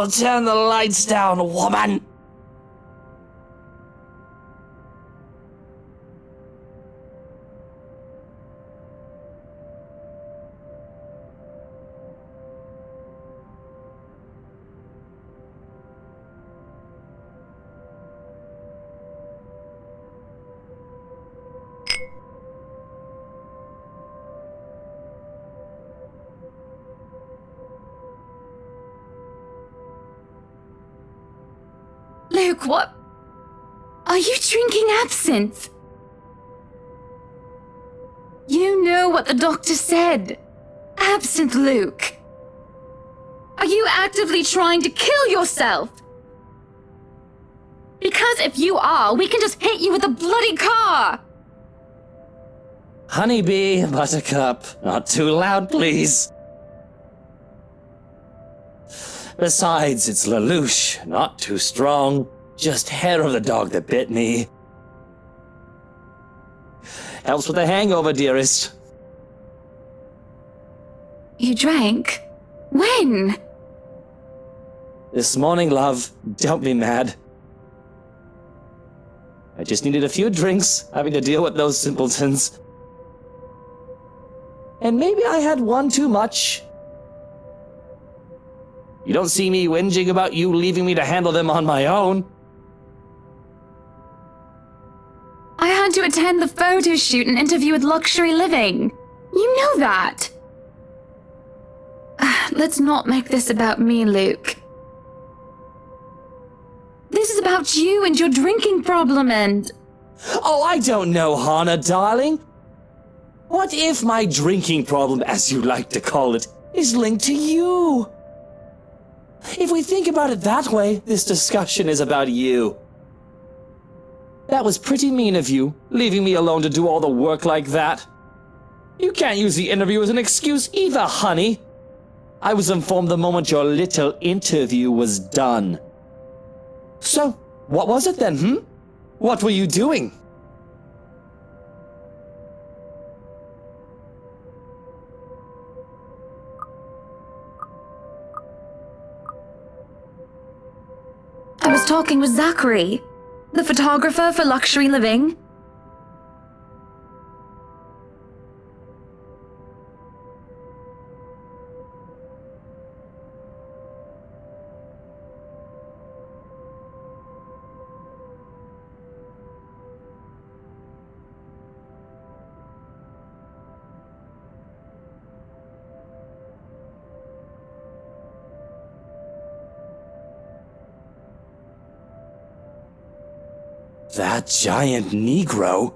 Now turn the lights down, woman! Luke, what? Are you drinking absinthe? You know what the doctor said. Absinthe, Luke. Are you actively trying to kill yourself? Because if you are, we can just hit you with a bloody car! Honeybee, Buttercup, not too loud, please. Besides, it's Lelouch, not too strong. Just hair of the dog that bit me. Helps with the hangover, dearest. You drank? When? This morning, love. Don't be mad. I just needed a few drinks, having to deal with those simpletons. And maybe I had one too much. You don't see me whinging about you leaving me to handle them on my own. I had to attend the photo shoot and interview with Luxury Living. You know that. Let's not make this about me, Luke. This is about you and your drinking problem and... Oh, I don't know, Hannah, darling. What if my drinking problem, as you like to call it, is linked to you? If we think about it that way, this discussion is about you. That was pretty mean of you, leaving me alone to do all the work like that. You can't use the interview as an excuse either, honey. I was informed the moment your little interview was done. So, what was it then, What were you doing? I was talking with Zachary, the photographer for Luxury Living. That giant Negro?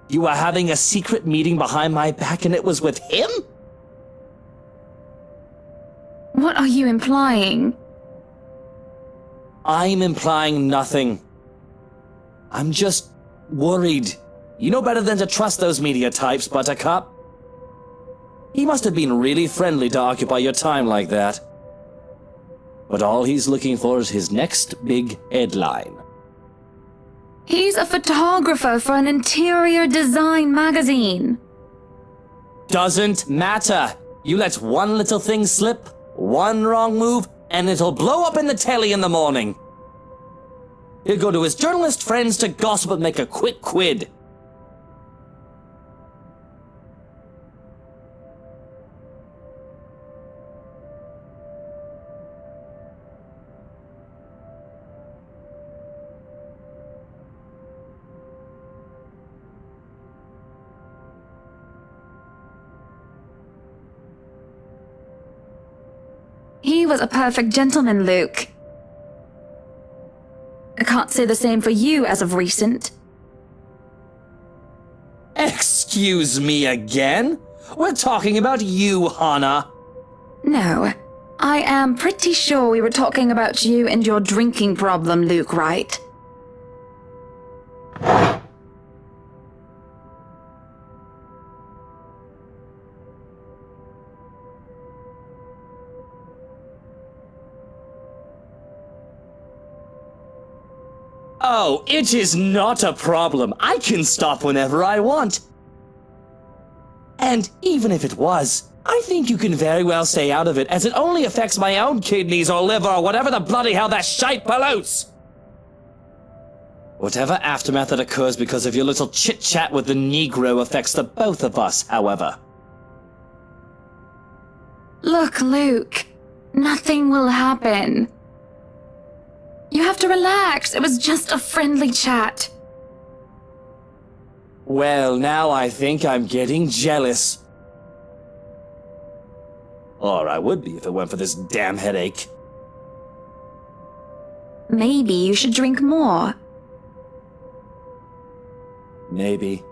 You were having a secret meeting behind my back and it was with him? What are you implying? I'm implying nothing. I'm just worried. You know better than to trust those media types, Buttercup. He must have been really friendly to occupy your time like that. But all he's looking for is his next big headline. He's a photographer for an interior design magazine. Doesn't matter. You let one little thing slip, one wrong move, and it'll blow up in the telly in the morning. He'll go to his journalist friends to gossip and make a quick quid. He was a perfect gentleman, Luke. I can't say the same for you as of recent. Excuse me again? We're talking about you, Hannah. No, I am pretty sure we were talking about you and your drinking problem, Luke, right? Oh, it is not a problem. I can stop whenever I want. And even if it was, I think you can very well stay out of it, as it only affects my own kidneys or liver or whatever the bloody hell that shite pollutes! Whatever aftermath that occurs because of your little chit-chat with the Negro affects the both of us, however. Look, Luke. Nothing will happen. You have to relax. It was just a friendly chat. Well, now I think I'm getting jealous. Or I would be if it weren't for this damn headache. Maybe you should drink more. Maybe.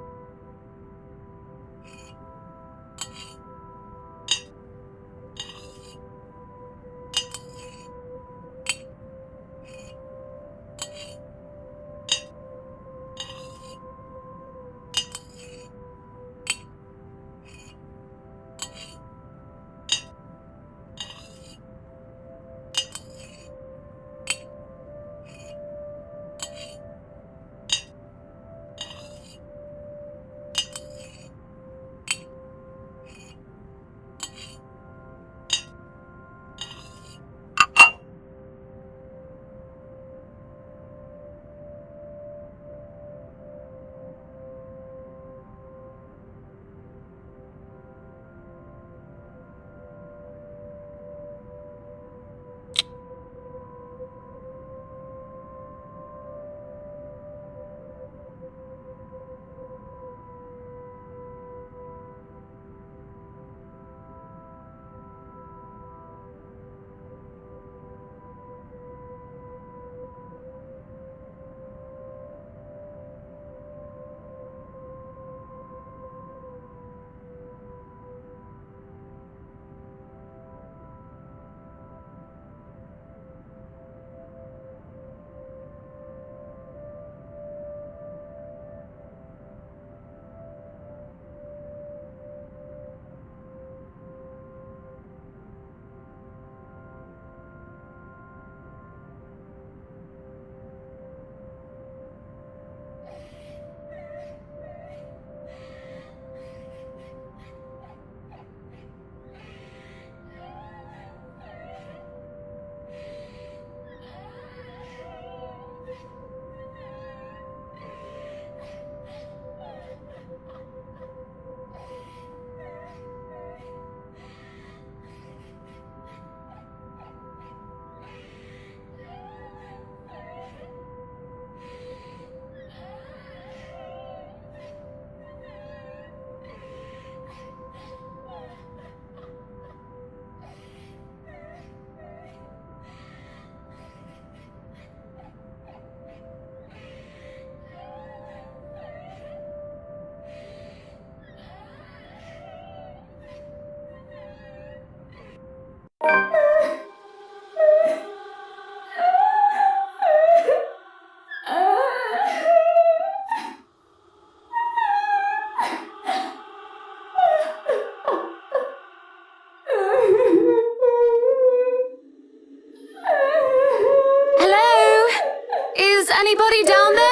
Anybody down there?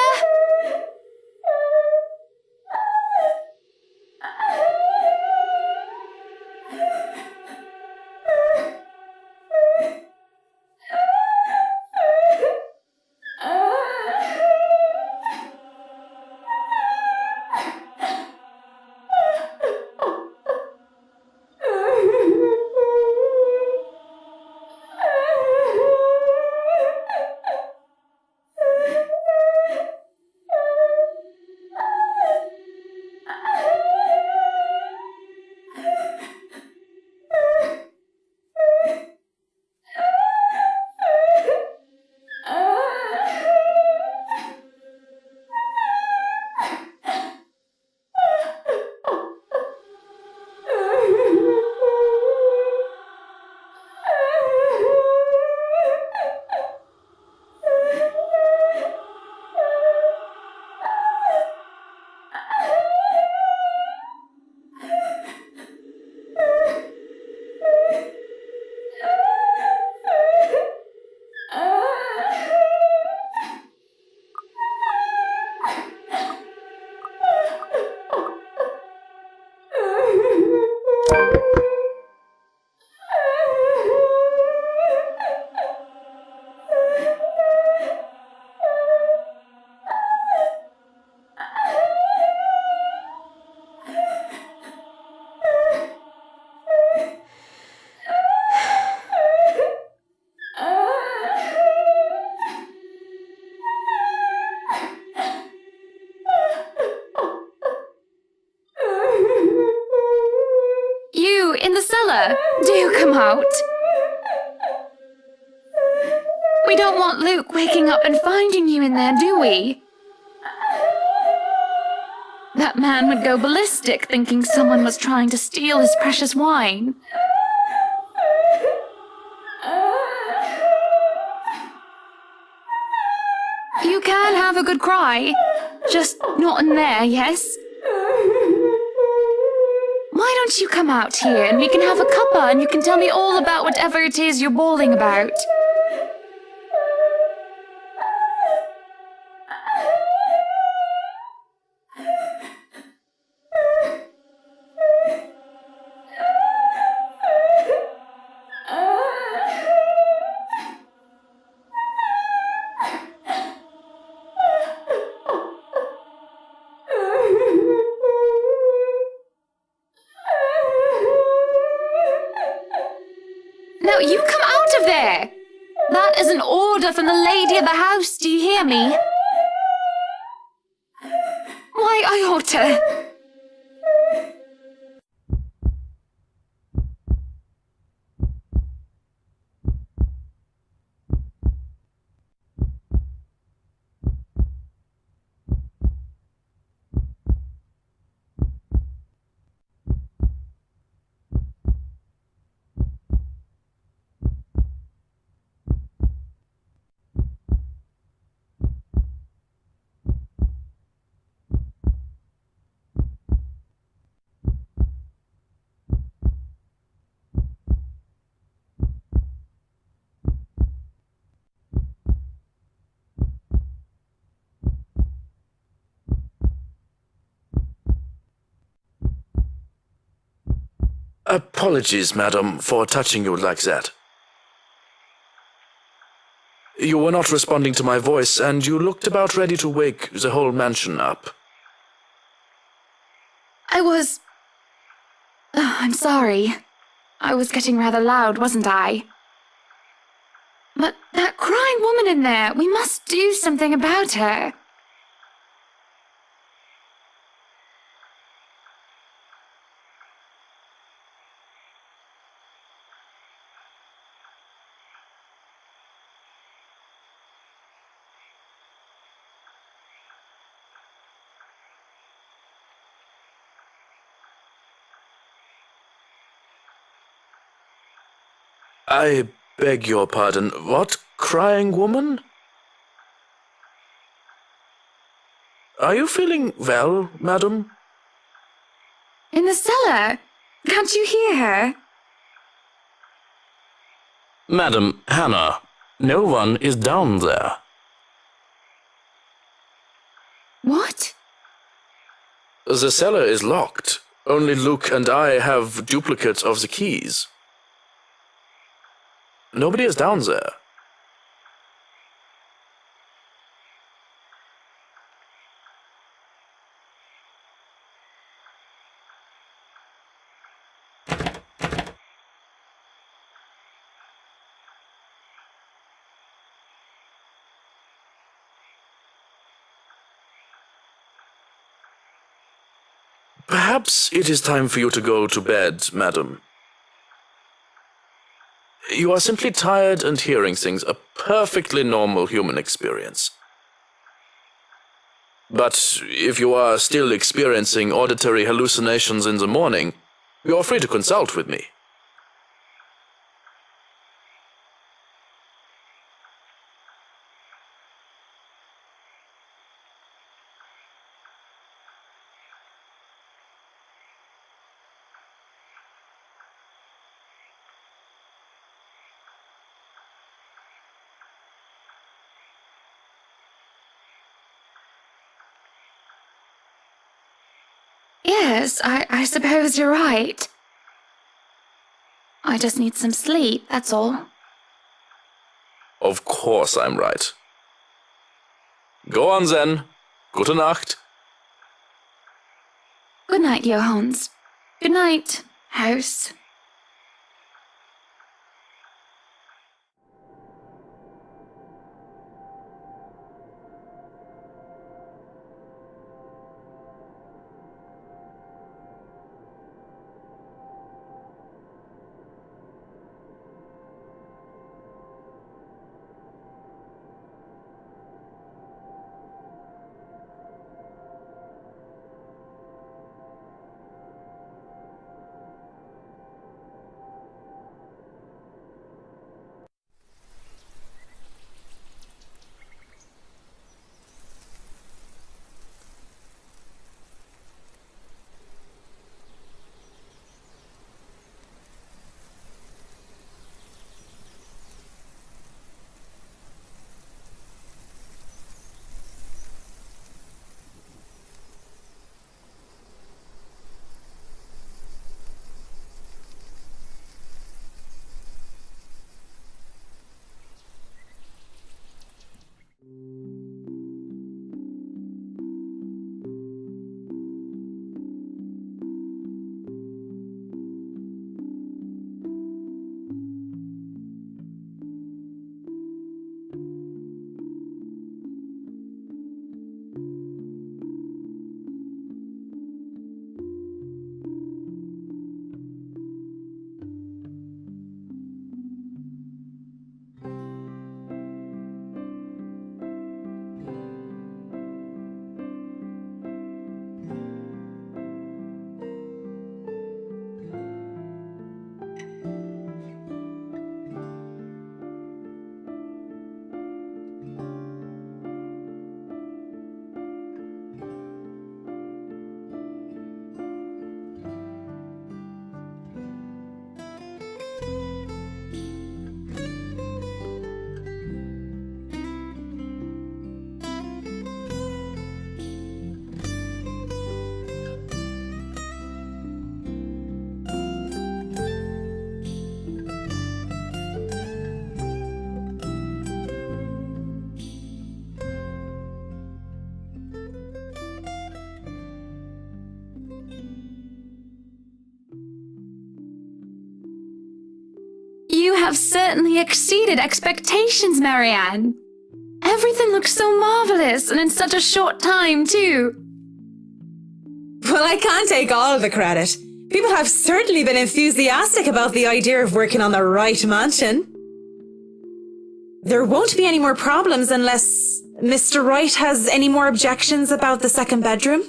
We don't want Luke waking up and finding you in there, do we? That man would go ballistic thinking someone was trying to steal his precious wine. You can have a good cry. Just not in there, yes? Why don't you come out here and we can have a cuppa and you can tell me all about whatever it is you're bawling about? Now you come out of there! That is an order from the lady of the house, do you hear me? Why, I ought to... Apologies, madam, for touching you like that. You were not responding to my voice, and you looked about ready to wake the whole mansion up. I was... I'm sorry. I was getting rather loud, wasn't I? But that crying woman in there, we must do something about her. I beg your pardon. What crying woman? Are you feeling well, madam? In the cellar. Can't you hear her? Madam Hannah, no one is down there. What? The cellar is locked. Only Luke and I have duplicates of the keys. Nobody is down there. Perhaps it is time for you to go to bed, madam. You are simply tired and hearing things, a perfectly normal human experience. But if you are still experiencing auditory hallucinations in the morning, you are free to consult with me. Yes, I suppose you're right. I just need some sleep, that's all. Of course I'm right. Go on then. Gute Nacht. Good night, Johannes. Good night, house. have certainly exceeded expectations, Marianne. Everything looks so marvelous, and in such a short time, too. Well, I can't take all of the credit. People have certainly been enthusiastic about the idea of working on the right mansion. There won't be any more problems unless Mr. Wright has any more objections about the second bedroom.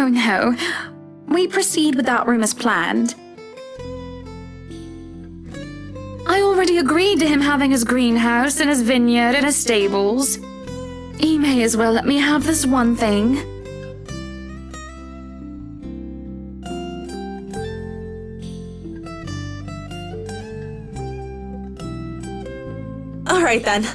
Oh, no. We proceed with that room as planned. I already agreed to him having his greenhouse and his vineyard and his stables. He may as well let me have this one thing. All right, then.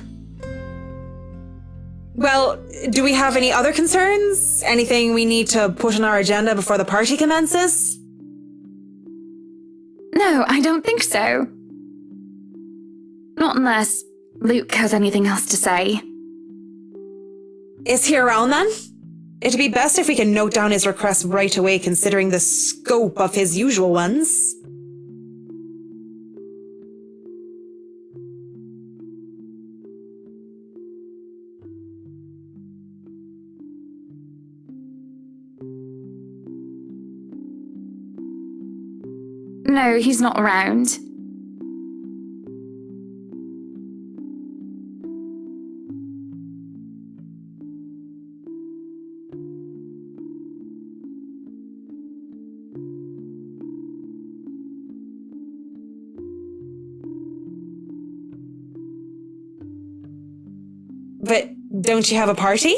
Well, do we have any other concerns? Anything we need to put on our agenda before the party commences? No, I don't think so. Not unless Luke has anything else to say. Is he around then? It'd be best if we can note down his request right away, considering the scope of his usual ones. No, he's not around. But don't you have a party?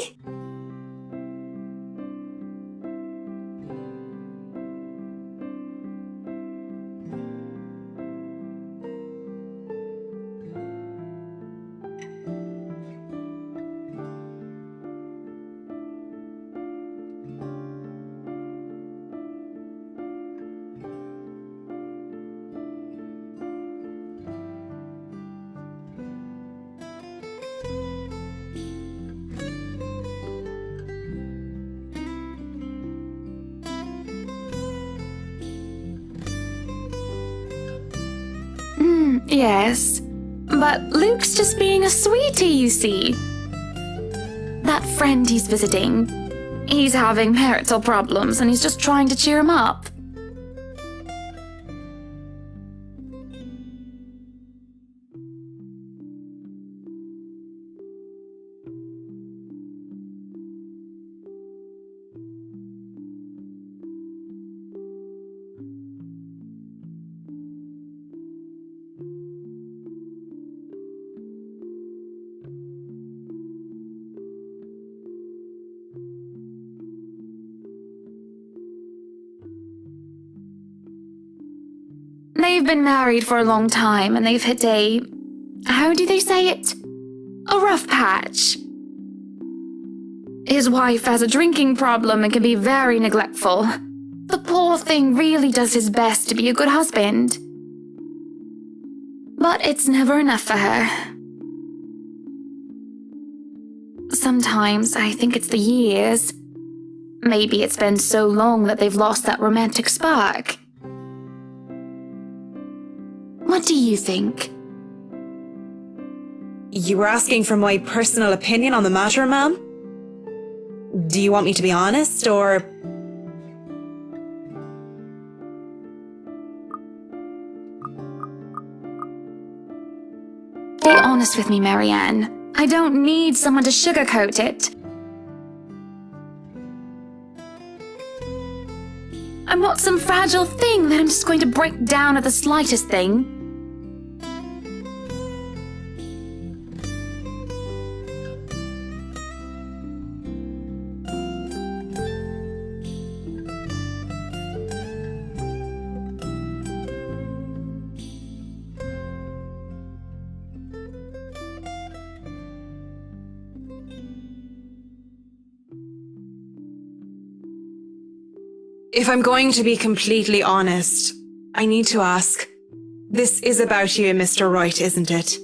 Yes, but Luke's just being a sweetie, you see. That friend he's visiting, he's having marital problems and he's just trying to cheer him up. They've been married for a long time and they've hit how do they say it? A rough patch. His wife has a drinking problem and can be very neglectful. The poor thing really does his best to be a good husband. But it's never enough for her. Sometimes I think it's the years. Maybe it's been so long that they've lost that romantic spark. What do you think? You were asking for my personal opinion on the matter, ma'am? Do you want me to be honest, or... Be honest with me, Marianne. I don't need someone to sugarcoat it. I'm not some fragile thing that I'm just going to break down at the slightest thing. If I'm going to be completely honest, I need to ask, this is about you and Mr. Wright, isn't it?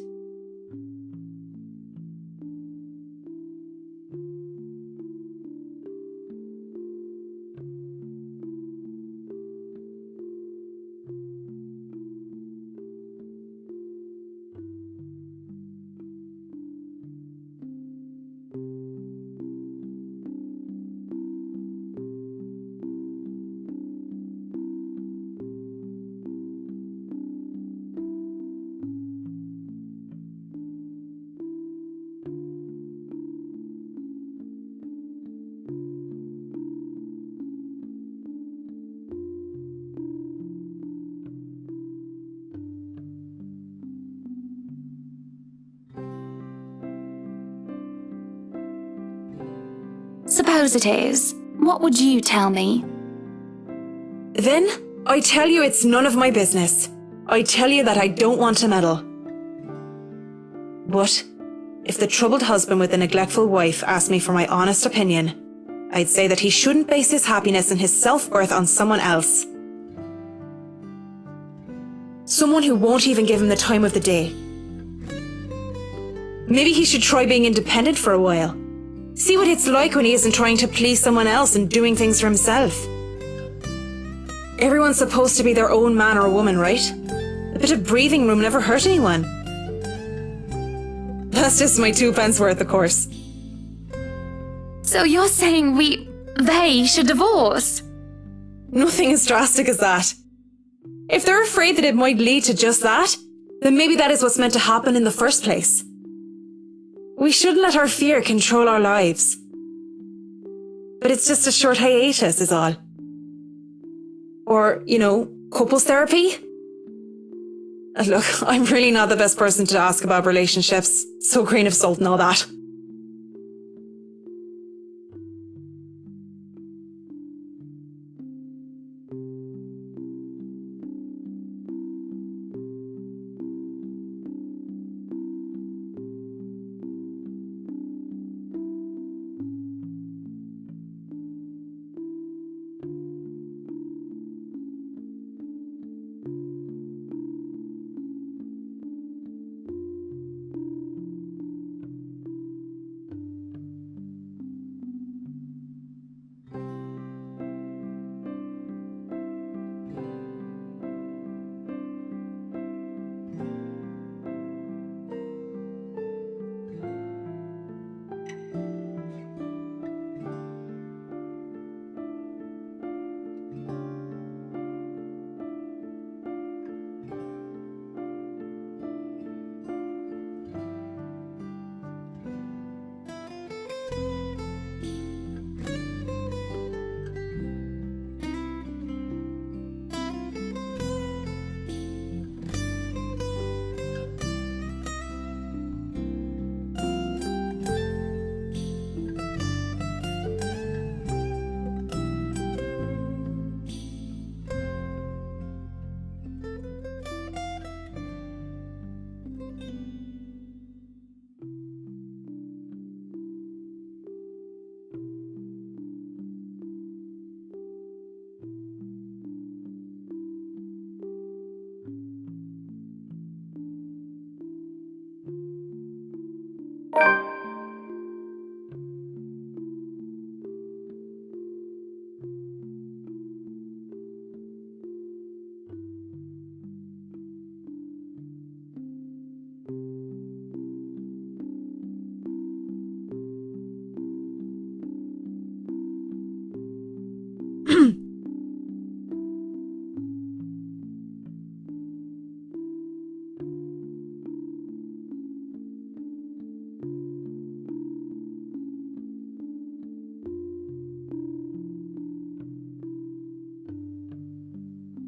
Suppose it is. What would you tell me? Then, I tell you it's none of my business. I tell you that I don't want to meddle. But, if the troubled husband with the neglectful wife asked me for my honest opinion, I'd say that he shouldn't base his happiness and his self-worth on someone else. Someone who won't even give him the time of the day. Maybe he should try being independent for a while. See what it's like when he isn't trying to please someone else and doing things for himself. Everyone's supposed to be their own man or woman, right? A bit of breathing room never hurt anyone. That's just my 2 pence worth, of course. So you're saying they should divorce? Nothing as drastic as that. If they're afraid that it might lead to just that, then maybe that is what's meant to happen in the first place. We shouldn't let our fear control our lives. But it's just a short hiatus is all. Or, couples therapy? Look, I'm really not the best person to ask about relationships. So grain of salt and all that.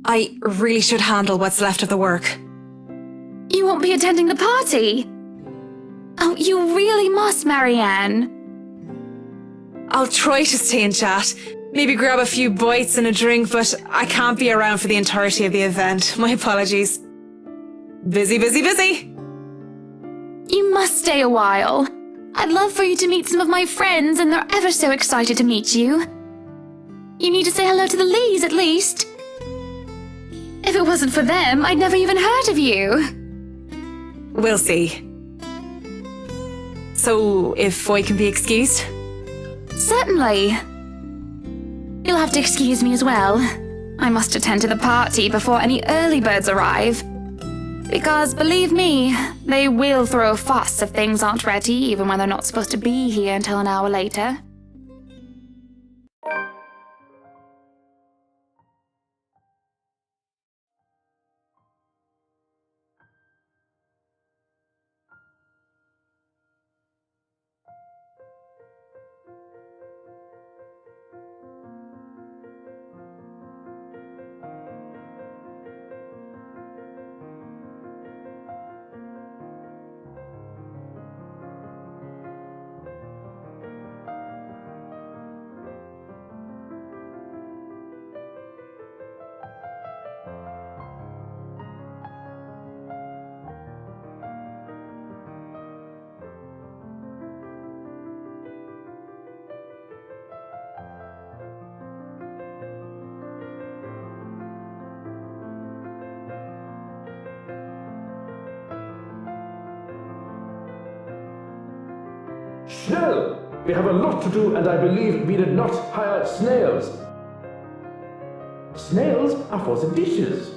I really should handle what's left of the work. You won't be attending the party? Oh, you really must, Marianne. I'll try to stay and chat. Maybe grab a few bites and a drink, but I can't be around for the entirety of the event. My apologies. Busy, busy, busy. You must stay a while. I'd love for you to meet some of my friends, and they're ever so excited to meet you. You need to say hello to the Lees, at least. If it wasn't for them, I'd never even heard of you. We'll see. So, if I can be excused? Certainly. You'll have to excuse me as well. I must attend to the party before any early birds arrive. Because, believe me, they will throw a fuss if things aren't ready, even when they're not supposed to be here until an hour later. Schnell! We have a lot to do, and I believe we did not hire snails. Snails are for the dishes.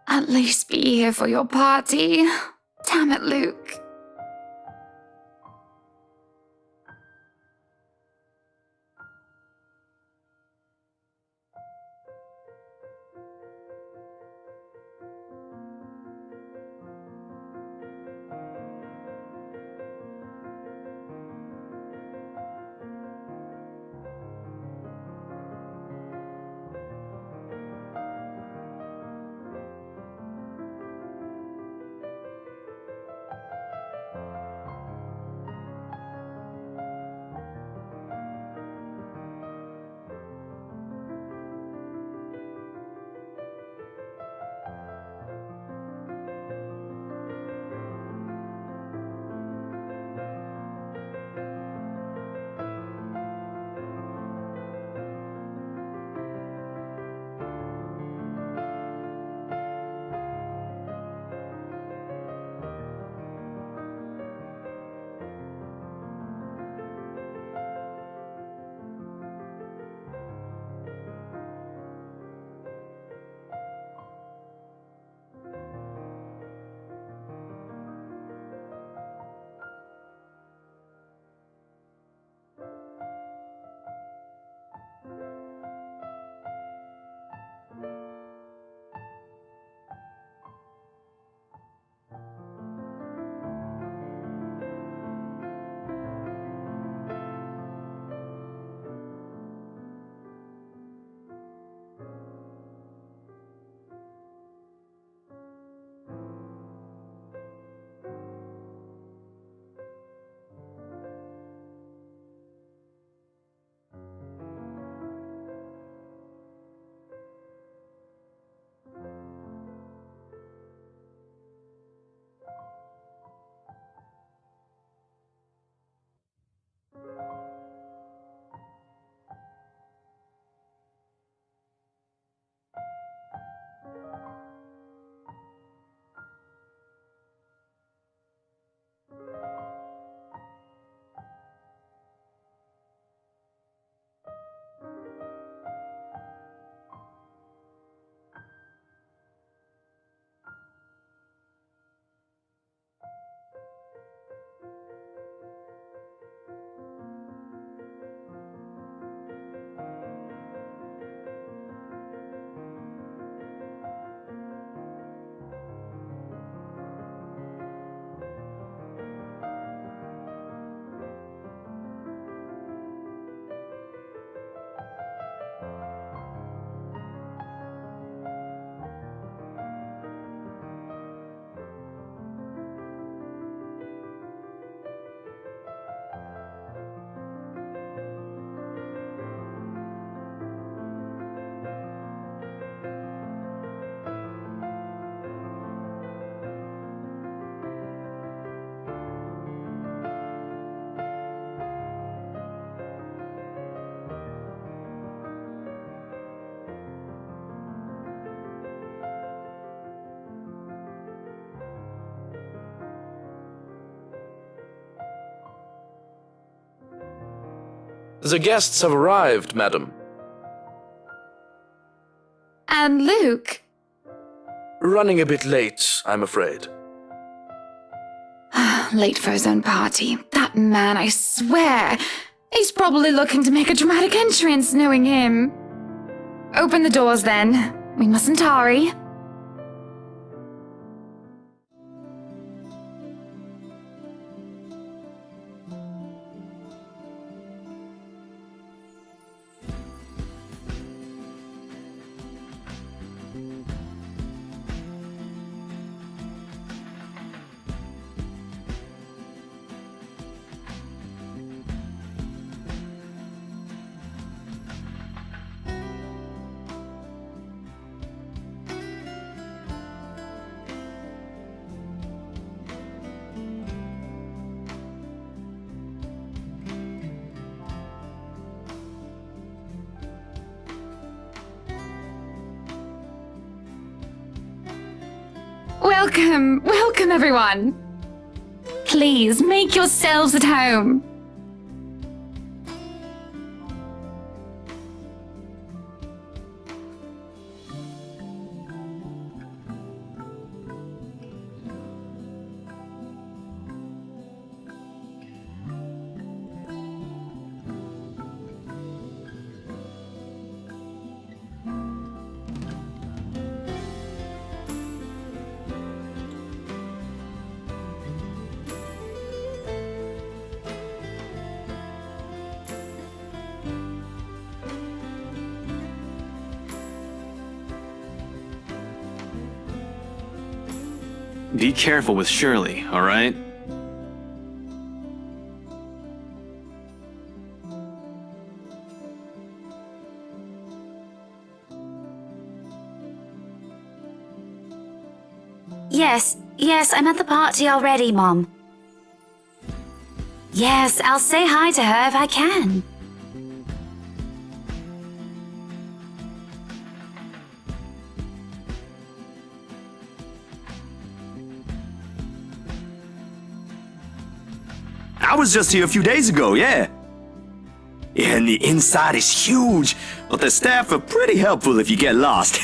At least be here for your party. Damn it, Luke. The guests have arrived, madam. And Luke? Running a bit late, I'm afraid. Late for his own party. That man, I swear. He's probably looking to make a dramatic entrance, knowing him. Open the doors, then. We mustn't tarry. Welcome everyone. Please make yourselves at home. Be careful with Shirley, all right? Yes, I'm at the party already, Mom. Yes, I'll say hi to her if I can. I was just here a few days ago, yeah. Yeah, and the inside is huge, but the staff are pretty helpful if you get lost.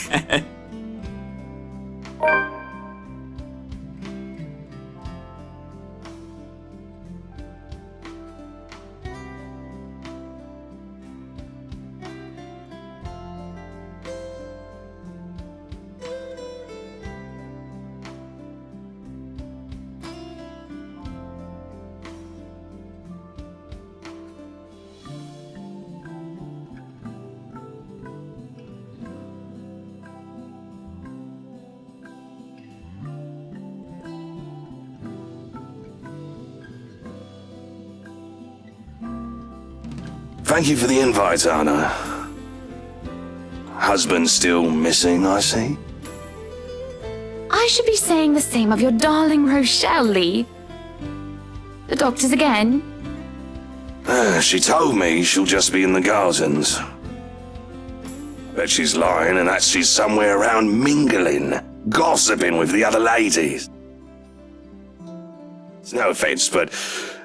Thank you for the invite, Anna. Husband still missing, I see? I should be saying the same of your darling Rochelle, Lee. The doctors again? She told me she'll just be in the gardens. Bet she's lying and that she's somewhere around mingling, gossiping with the other ladies. It's no offense, but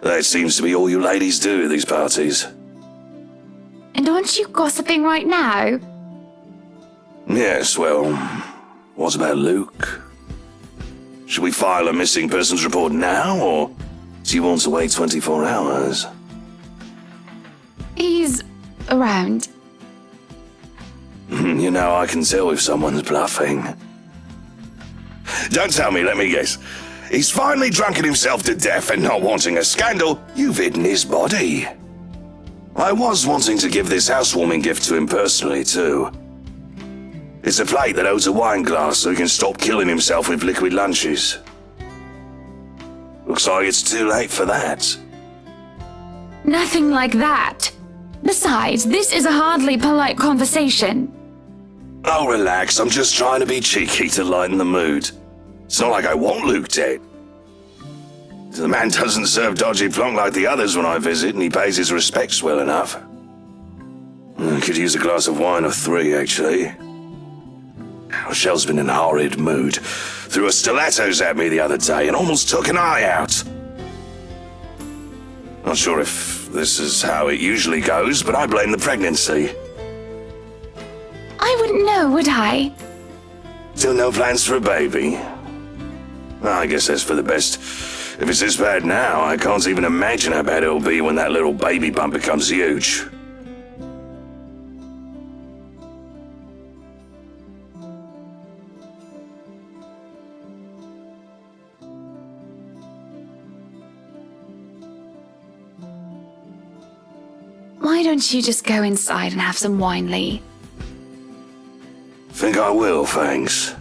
that seems to be all you ladies do at these parties. And aren't you gossiping right now? Yes, well, what about Luke? Should we file a missing persons report now, or do you want to wait 24 hours? He's around. You know, I can tell if someone's bluffing. Don't tell me, let me guess. He's finally drunken himself to death and not wanting a scandal, you've hidden his body. I was wanting to give this housewarming gift to him personally, too. It's a plate that holds a wine glass so he can stop killing himself with liquid lunches. Looks like it's too late for that. Nothing like that. Besides, this is a hardly polite conversation. Oh, relax, I'm just trying to be cheeky to lighten the mood. It's not like I want Luke dead. The man doesn't serve dodgy plonk like the others when I visit, and he pays his respects well enough. Could use a glass of wine or 3, actually. Rochelle's been in a horrid mood. Threw her stilettos at me the other day and almost took an eye out. Not sure if this is how it usually goes, but I blame the pregnancy. I wouldn't know, would I? Still no plans for a baby? Well, I guess that's for the best. If it's this bad now, I can't even imagine how bad it'll be when that little baby bump becomes huge. Why don't you just go inside and have some wine, Lee? Think I will, thanks.